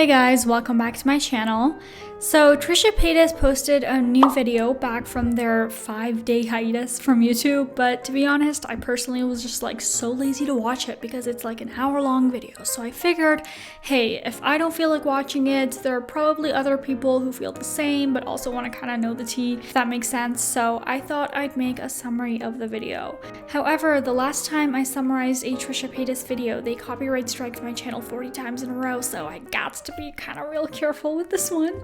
Hey guys, welcome back to my channel. So Trisha Paytas posted a new video back from their 5-day hiatus from YouTube, but to be honest, I personally was just like so lazy to watch it because it's like an hour-long video. So I figured, hey, if I don't feel like watching it, there are probably other people who feel the same but also want to kind of know the tea, if that makes sense. So I thought I'd make a summary of the video. However, the last time I summarized a Trisha Paytas video, they copyright striked my channel 40 times in a row, so I got to be kind of real careful with this one.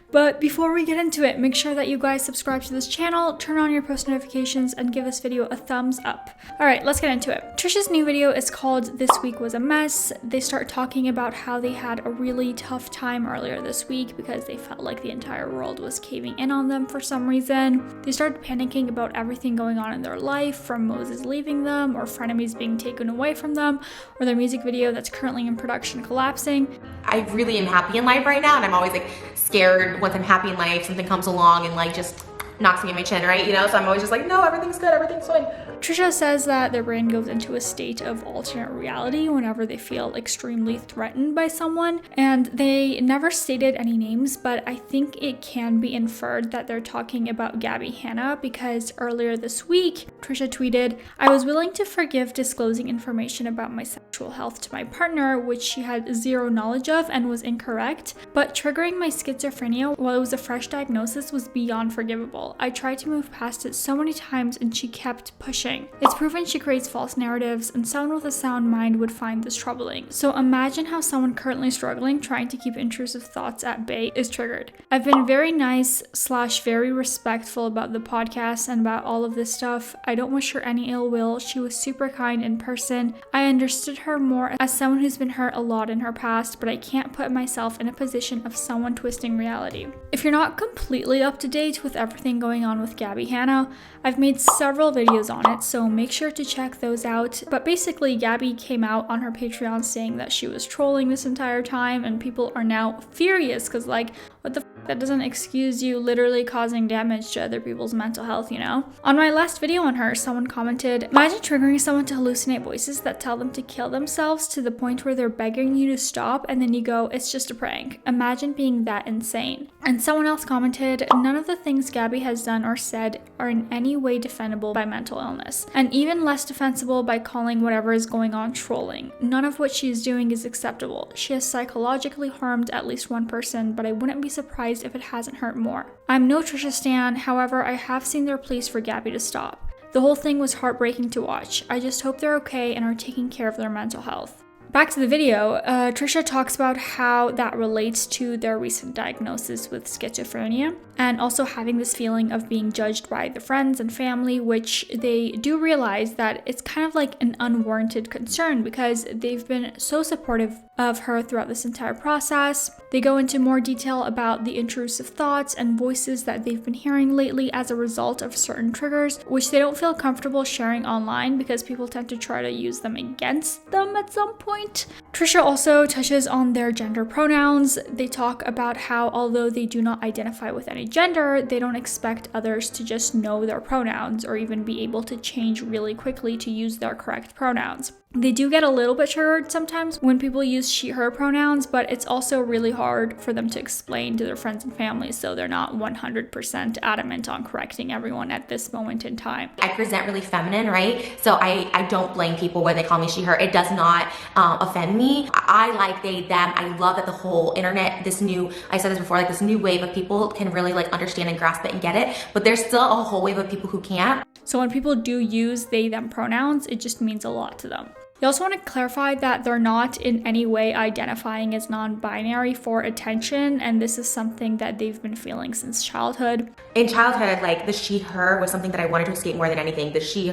But before we get into it, make sure that you guys subscribe to this channel, turn on your post notifications, and give this video a thumbs up. Alright, let's get into it. Trisha's new video is called This Week Was a Mess. They start talking about how they had a really tough time earlier this week because they felt like the entire world was caving in on them for some reason. They started panicking about everything going on in their life, from Moses leaving them, or frenemies being taken away from them, or their music video that's currently in production collapsing. I really am happy in life right now, and I'm always like scared once I'm happy in life, something comes along and like just knocks me in my chin, right? You know, so I'm always just like, no, everything's good, everything's fine. Trisha says that their brain goes into a state of alternate reality whenever they feel extremely threatened by someone, and they never stated any names, but I think it can be inferred that they're talking about Gabbie Hanna because earlier this week, Trisha tweeted, "I was willing to forgive disclosing information about my sexual health to my partner, which she had zero knowledge of and was incorrect, but triggering my schizophrenia while it was a fresh diagnosis was beyond forgivable. I tried to move past it so many times and she kept pushing. It's proven she creates false narratives, and someone with a sound mind would find this troubling. So imagine how someone currently struggling, trying to keep intrusive thoughts at bay, is triggered. I've been very nice / very respectful about the podcast and about all of this stuff. I don't wish her any ill will. She was super kind in person. I understood her more as someone who's been hurt a lot in her past, but I can't put myself in a position of someone twisting reality." If you're not completely up to date with everything going on with Gabbie Hanna, I've made several videos on it, so make sure to check those out. But basically, Gabbie came out on her Patreon saying that she was trolling this entire time, and people are now furious because like, what the f***, that doesn't excuse you literally causing damage to other people's mental health, you know? On my last video on her, someone commented, "Imagine triggering someone to hallucinate voices that tell them to kill themselves to the point where they're begging you to stop, and then you go, it's just a prank. Imagine being that insane." And someone else commented, "None of the things Gabbie has done or said are in any way defendable by mental illness, and even less defensible by calling whatever is going on trolling. None of what she is doing is acceptable. She has psychologically harmed at least one person, but I wouldn't be surprised if it hasn't hurt more. I'm no Trisha stan, however, I have seen their pleas for Gabbie to stop. The whole thing was heartbreaking to watch. I just hope they're okay and are taking care of their mental health." Back to the video, Trisha talks about how that relates to their recent diagnosis with schizophrenia and also having this feeling of being judged by the friends and family, which they do realize that it's kind of like an unwarranted concern because they've been so supportive of her throughout this entire process. They go into more detail about the intrusive thoughts and voices that they've been hearing lately as a result of certain triggers, which they don't feel comfortable sharing online because people tend to try to use them against them at some point. Trisha also touches on their gender pronouns. They talk about how although they do not identify with any gender, they don't expect others to just know their pronouns or even be able to change really quickly to use their correct pronouns. They do get a little bit triggered sometimes when people use she, her pronouns, but it's also really hard for them to explain to their friends and family, so they're not 100% adamant on correcting everyone at this moment in time. I present really feminine, right? So I don't blame people when they call me she, her. It does not offend me. I like they, them. I love that the whole internet, this new, I said this before, like this new wave of people can really like understand and grasp it and get it, but there's still a whole wave of people who can't. So when people do use they, them pronouns, it just means a lot to them. You also want to clarify that they're not in any way identifying as non-binary for attention, and this is something that they've been feeling since childhood. In childhood, like the she, her was something that I wanted to escape more than anything. The she,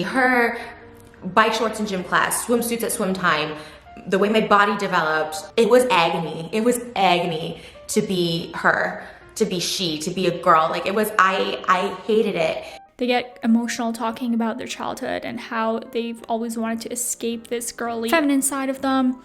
her, bike shorts in gym class, swimsuits at swim time, the way my body developed, it was agony. It was agony to be her, to be she, to be a girl. Like it was, I hated it. They get emotional talking about their childhood and how they've always wanted to escape this girly feminine side of them.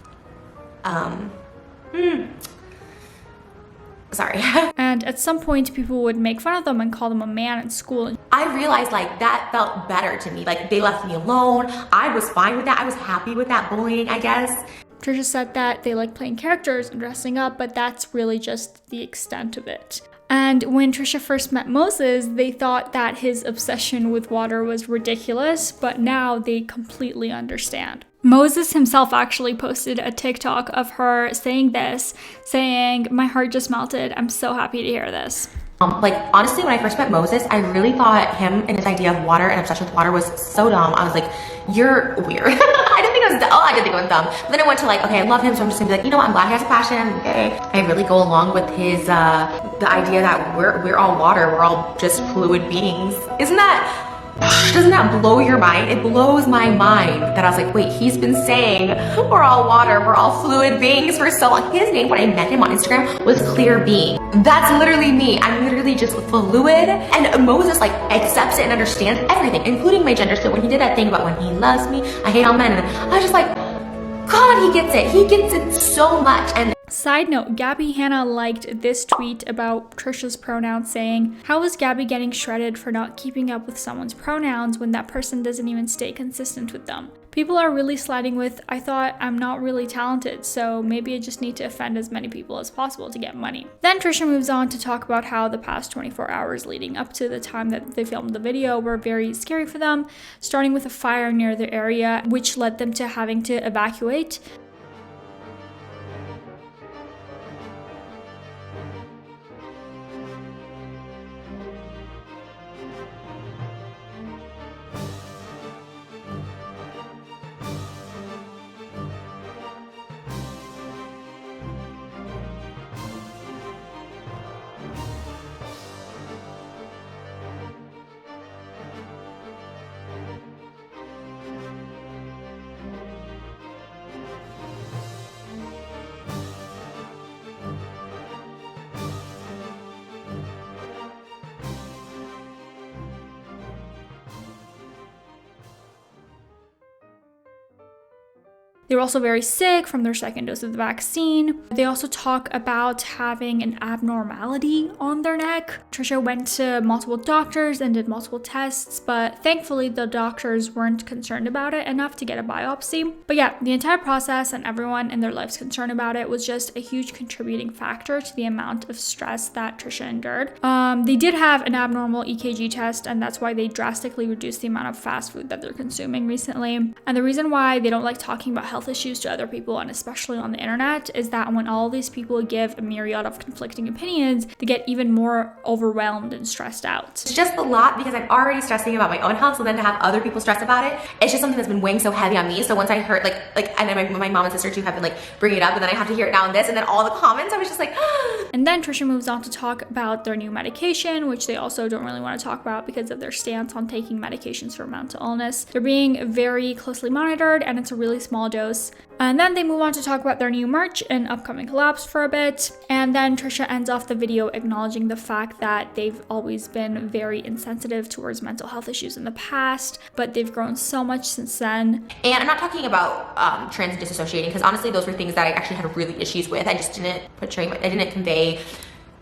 Sorry. And at some point, people would make fun of them and call them a man at school. I realized like that felt better to me. Like they left me alone. I was fine with that. I was happy with that bullying, I guess. Trisha said that they like playing characters and dressing up, but that's really just the extent of it. And when Trisha first met Moses, they thought that his obsession with water was ridiculous, but now they completely understand. Moses himself actually posted a TikTok of her saying this, saying, "My heart just melted. I'm so happy to hear this." Like, honestly, when I first met Moses, I really thought him and his idea of water and obsession with water was so dumb. I was like, you're weird. I didn't think it was dumb. Oh, I didn't think it was dumb. But then I went to like, okay, I love him, so I'm just gonna be like, you know what, I'm glad he has a passion, okay. I really go along with his, the idea that we're all water, we're all just fluid beings. Doesn't that blow your mind? It blows my mind that I was like, wait, he's been saying we're all water, we're all fluid beings for so long. His name when I met him on Instagram was Clear Being. That's literally me. I'm literally just fluid. And Moses like accepts it and understands everything, including my gender. So when he did that thing about when he loves me, I hate all men, and I was just like, God, he gets it. He gets it so much. And side note, Gabbie Hanna liked this tweet about Trisha's pronouns saying, "How is Gabbie getting shredded for not keeping up with someone's pronouns when that person doesn't even stay consistent with them? People are really sliding with, I thought I'm not really talented, so maybe I just need to offend as many people as possible to get money." Then Trisha moves on to talk about how the past 24 hours leading up to the time that they filmed the video were very scary for them, starting with a fire near their area, which led them to having to evacuate. They were also very sick from their second dose of the vaccine. They also talk about having an abnormality on their neck. Trisha went to multiple doctors and did multiple tests, but thankfully the doctors weren't concerned about it enough to get a biopsy. But yeah, the entire process and everyone in their lives concerned about it was just a huge contributing factor to the amount of stress that Trisha endured. They did have an abnormal EKG test, and that's why they drastically reduced the amount of fast food that they're consuming recently. And the reason why they don't like talking about health issues to other people, and especially on the internet, is that when all these people give a myriad of conflicting opinions, they get even more overwhelmed and stressed out. It's just a lot because I'm already stressing about my own health, so then to have other people stress about it, it's just something that's been weighing so heavy on me. So once I heard and then my mom and sister too have been like bringing it up, and then I have to hear it now and this, and then all the comments, I was just like And then Trisha moves on to talk about their new medication, which they also don't really want to talk about because of their stance on taking medications for mental illness. They're being very closely monitored, and it's a really small dose. And then they move on to talk about their new merch and upcoming collabs for a bit. And then Trisha ends off the video acknowledging the fact that they've always been very insensitive towards mental health issues in the past, but they've grown so much since then. And I'm not talking about trans disassociating, because honestly those were things that I actually had really issues with. I just didn't I didn't convey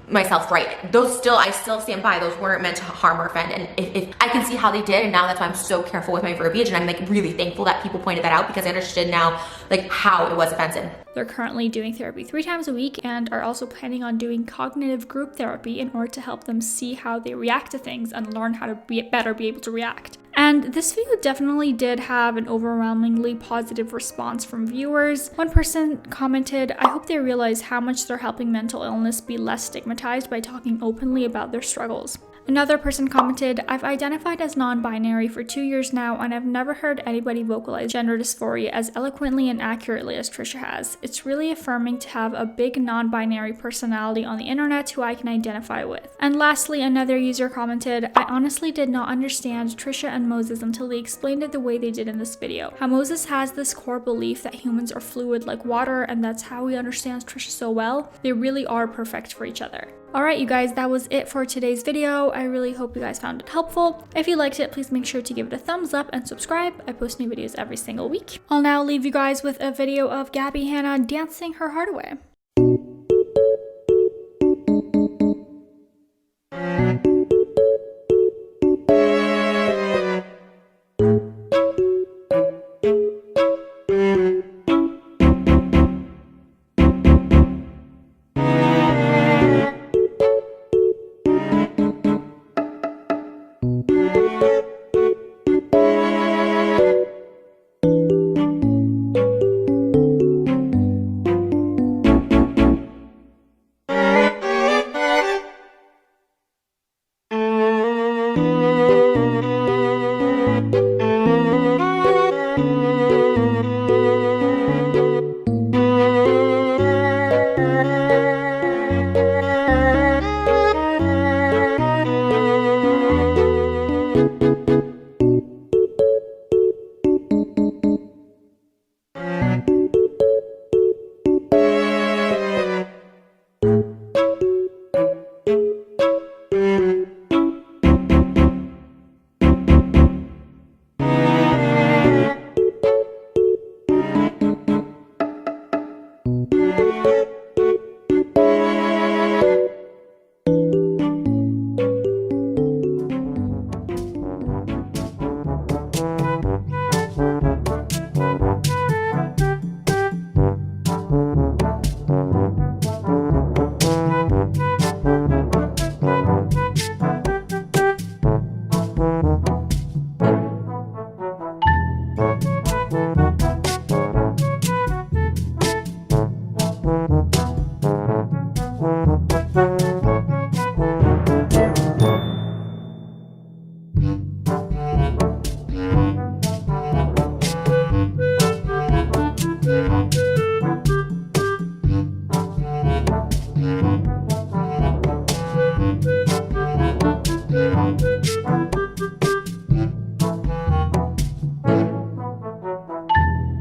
myself right. I still stand by, those weren't meant to harm or offend, and if I can see how they did, and now that's why I'm so careful with my verbiage, and I'm like really thankful that people pointed that out because I understood now like how it was offensive. They're currently doing therapy 3 times a week and are also planning on doing cognitive group therapy in order to help them see how they react to things and learn how to better be able to react. And this video definitely did have an overwhelmingly positive response from viewers. One person commented, "I hope they realize how much they're helping mental illness be less stigmatized by talking openly about their struggles." Another person commented, "I've identified as non-binary for 2 years now, and I've never heard anybody vocalize gender dysphoria as eloquently and accurately as Trisha has. It's really affirming to have a big non-binary personality on the internet who I can identify with." And lastly, another user commented, "I honestly did not understand Trisha and Moses until they explained it the way they did in this video. How Moses has this core belief that humans are fluid like water, and that's how he understands Trisha so well. They really are perfect for each other." Alright, you guys, that was it for today's video. I really hope you guys found it helpful. If you liked it, please make sure to give it a thumbs up and subscribe. I post new videos every single week. I'll now leave you guys with a video of Gabbie Hanna dancing her heart away.